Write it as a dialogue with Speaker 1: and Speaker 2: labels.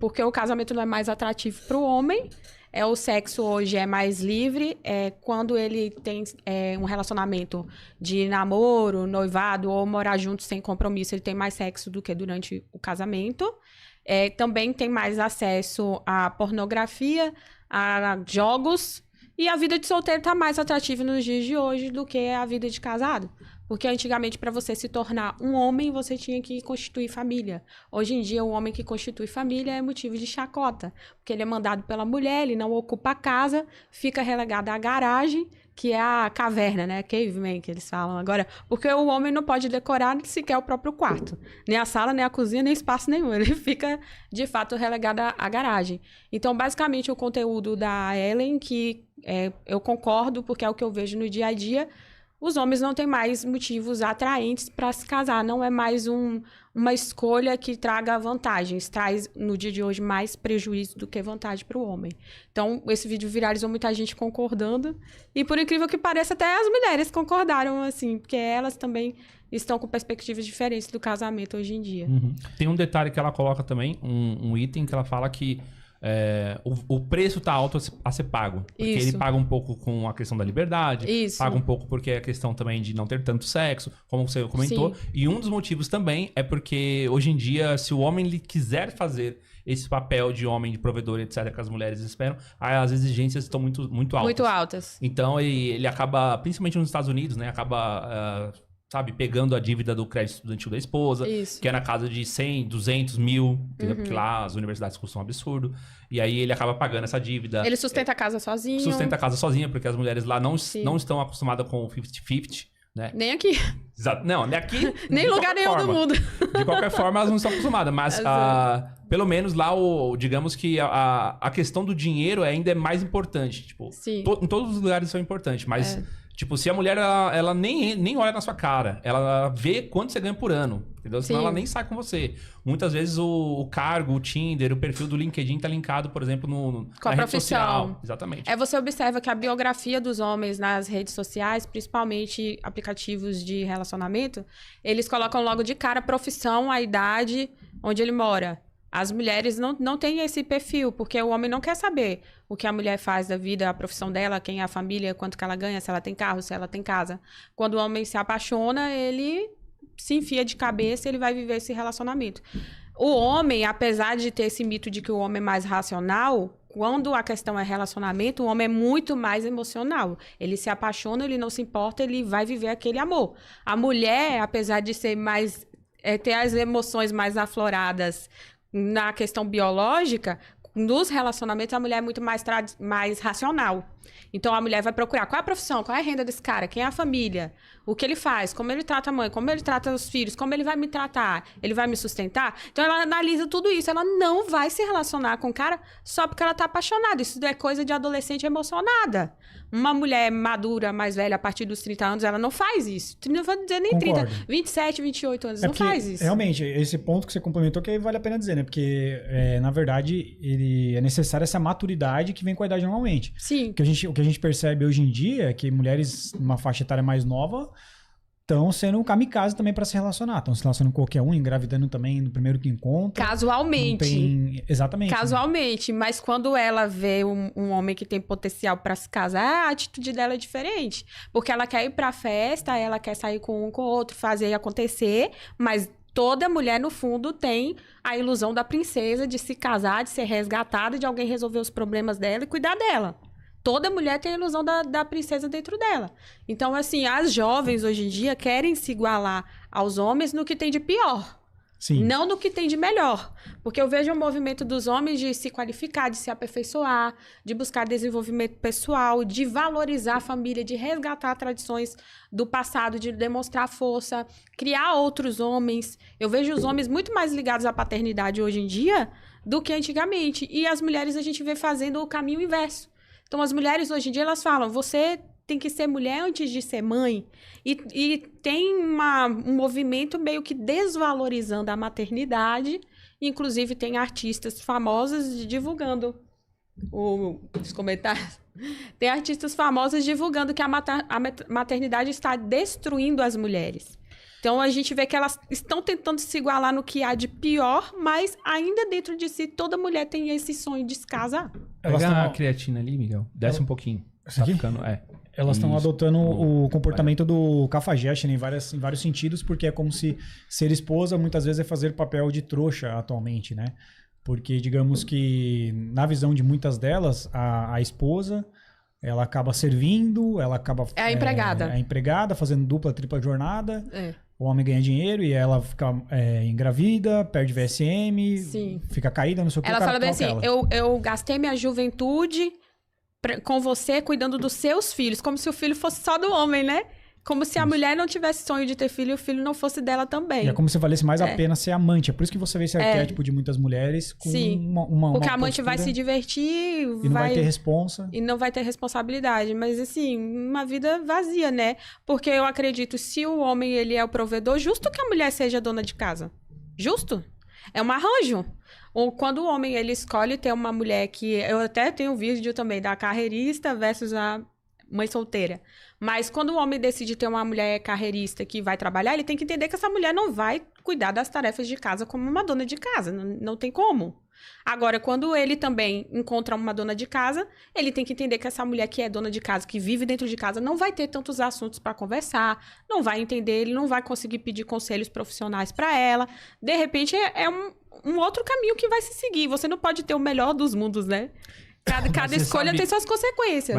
Speaker 1: porque o casamento não é mais atrativo para o homem. O sexo hoje é mais livre. Quando ele tem um relacionamento de namoro, noivado ou morar junto sem compromisso, ele tem mais sexo do que durante o casamento. Também tem mais acesso à pornografia, a jogos. E a vida de solteiro está mais atrativa nos dias de hoje do que a vida de casado. Porque antigamente, para você se tornar um homem, você tinha que constituir família. Hoje em dia, o homem que constitui família é motivo de chacota. Porque ele é mandado pela mulher, ele não ocupa a casa, fica relegado à garagem, que é a caverna, né? Caveman, que eles falam agora. Porque o homem não pode decorar sequer o próprio quarto. Nem a sala, nem a cozinha, nem espaço nenhum. Ele fica, de fato, relegado à garagem. Então, basicamente, o conteúdo da Ellen, que eu concordo, porque é o que eu vejo no dia a dia, os homens não têm mais motivos atraentes para se casar. Não é mais uma escolha que traga vantagens. Traz, no dia de hoje, mais prejuízo do que vantagem para o homem. Então, esse vídeo viralizou, muita gente concordando. E, por incrível que pareça, até as mulheres concordaram, assim. Porque elas também estão com perspectivas diferentes do casamento hoje em dia.
Speaker 2: Uhum. Tem um detalhe que ela coloca também, um item que ela fala que o preço tá alto a ser pago. Porque ele paga um pouco com a questão da liberdade. Paga um pouco porque é a questão também de não ter tanto sexo, como você comentou. Sim. E um dos motivos também é porque hoje em dia, se o homem quiser fazer esse papel de homem, de provedor, etc., que as mulheres esperam, as exigências estão muito altas.
Speaker 1: Muito altas.
Speaker 2: Então ele acaba, principalmente nos Estados Unidos, né? Acaba... pegando a dívida do crédito estudantil da esposa, que é na casa de 100, 200 mil, entendeu? Porque lá as universidades custam um absurdo. E aí ele acaba pagando essa dívida.
Speaker 1: Ele sustenta a casa sozinho.
Speaker 2: Sustenta a casa sozinha, porque as mulheres lá não estão acostumadas com o 50-50, né?
Speaker 1: Nem aqui.
Speaker 2: Exato. Não, nem aqui.
Speaker 1: Nem lugar nenhum do mundo.
Speaker 2: De qualquer forma, elas não estão acostumadas. Mas, pelo menos lá, digamos que a questão do dinheiro ainda é mais importante. Tipo, em todos os lugares são importantes, mas... Tipo, se a mulher, ela nem olha na sua cara, ela vê quanto você ganha por ano, entendeu? Senão ela nem sai com você. Muitas vezes o cargo, o Tinder, o perfil do LinkedIn tá linkado, por exemplo,
Speaker 1: com a
Speaker 2: rede
Speaker 1: profissão.
Speaker 2: Social. Exatamente.
Speaker 1: Você observa que a biografia dos homens nas redes sociais, principalmente aplicativos de relacionamento, eles colocam logo de cara a profissão, a idade, onde ele mora. As mulheres não têm esse perfil, porque o homem não quer saber o que a mulher faz da vida, a profissão dela, quem é a família, quanto que ela ganha, se ela tem carro, se ela tem casa. Quando o homem se apaixona, ele se enfia de cabeça e ele vai viver esse relacionamento. O homem, apesar de ter esse mito de que o homem é mais racional, quando a questão é relacionamento, o homem é muito mais emocional. Ele se apaixona, ele não se importa, ele vai viver aquele amor. A mulher, apesar de ser mais... ter as emoções mais afloradas na questão biológica, nos relacionamentos a mulher é muito mais racional. Então a mulher vai procurar qual é a profissão, qual é a renda desse cara, quem é a família, o que ele faz, como ele trata a mãe, como ele trata os filhos, como ele vai me tratar, ele vai me sustentar. Então ela analisa tudo isso, ela não vai se relacionar com o cara só porque ela tá apaixonada. Isso é coisa de adolescente emocionada. Uma mulher madura, mais velha, a partir dos 30 anos, ela não faz isso. Não vou dizer nem
Speaker 3: Concordo.
Speaker 1: 30, 27, 28 anos, não faz isso.
Speaker 3: Realmente, esse ponto que você complementou que aí vale a pena dizer, né? Porque, na verdade, é necessária essa maturidade que vem com a idade normalmente.
Speaker 1: Sim.
Speaker 3: O que a gente percebe hoje em dia é que mulheres numa faixa etária mais nova estão sendo um kamikaze também para se relacionar. Estão se relacionando com qualquer um, engravidando também no primeiro que encontra.
Speaker 1: Casualmente.
Speaker 3: Exatamente.
Speaker 1: Casualmente. Né? Mas quando ela vê um homem que tem potencial para se casar, a atitude dela é diferente. Porque ela quer ir pra festa, ela quer sair com um com o outro, fazer acontecer, mas toda mulher, no fundo, tem a ilusão da princesa de se casar, de ser resgatada, de alguém resolver os problemas dela e cuidar dela. Toda mulher tem a ilusão da princesa dentro dela. Então, assim, as jovens hoje em dia querem se igualar aos homens no que tem de pior.
Speaker 3: Sim.
Speaker 1: Não no que tem de melhor. Porque eu vejo o movimento dos homens de se qualificar, de se aperfeiçoar, de buscar desenvolvimento pessoal, de valorizar a família, de resgatar tradições do passado, de demonstrar força, criar outros homens. Eu vejo os homens muito mais ligados à paternidade hoje em dia do que antigamente. E as mulheres a gente vê fazendo o caminho inverso. Então, as mulheres hoje em dia, elas falam, você tem que ser mulher antes de ser mãe. E tem um movimento meio que desvalorizando a maternidade. Inclusive, tem artistas famosas divulgando os comentários. Tem artistas famosos divulgando que a maternidade está destruindo as mulheres. Então, a gente vê que elas estão tentando se igualar no que há de pior, mas ainda dentro de si, toda mulher tem esse sonho de se casar.
Speaker 2: Pega a creatina ali, Miguel. Desce um pouquinho. Tá ficando...
Speaker 3: Elas estão adotando o comportamento do cafajeste, né, em vários sentidos, porque é como se ser esposa muitas vezes é fazer papel de trouxa atualmente, né? Porque, digamos que, na visão de muitas delas, a esposa, ela acaba servindo, ela acaba...
Speaker 1: É a empregada.
Speaker 3: É a empregada, fazendo dupla, tripla jornada. O homem ganha dinheiro e ela fica engravida, perde VSM,
Speaker 1: Sim.
Speaker 3: fica caída, não sei o que.
Speaker 1: Ela fala bem assim, eu gastei minha juventude com você cuidando dos seus filhos, como se o filho fosse só do homem, né? Como se a mulher não tivesse sonho de ter filho e o filho não fosse dela também.
Speaker 3: E é como se valesse mais a pena ser amante. É por isso que você vê esse arquétipo de muitas mulheres com uma
Speaker 1: porque a amante vai se divertir
Speaker 3: e não vai ter responsa.
Speaker 1: E não vai ter responsabilidade. Mas, assim, uma vida vazia, né? Porque eu acredito, se o homem ele é o provedor, justo que a mulher seja dona de casa. Justo. É um arranjo. Ou quando o homem ele escolhe ter uma mulher que... Eu até tenho um vídeo também da carreirista versus a mãe solteira. Mas quando o homem decide ter uma mulher carreirista que vai trabalhar, ele tem que entender que essa mulher não vai cuidar das tarefas de casa como uma dona de casa. Não tem como. Agora, quando ele também encontra uma dona de casa, ele tem que entender que essa mulher que é dona de casa, que vive dentro de casa, não vai ter tantos assuntos para conversar, não vai entender, ele não vai conseguir pedir conselhos profissionais para ela. De repente, é um outro caminho que vai se seguir. Você não pode ter o melhor dos mundos, né? Cada escolha tem suas consequências.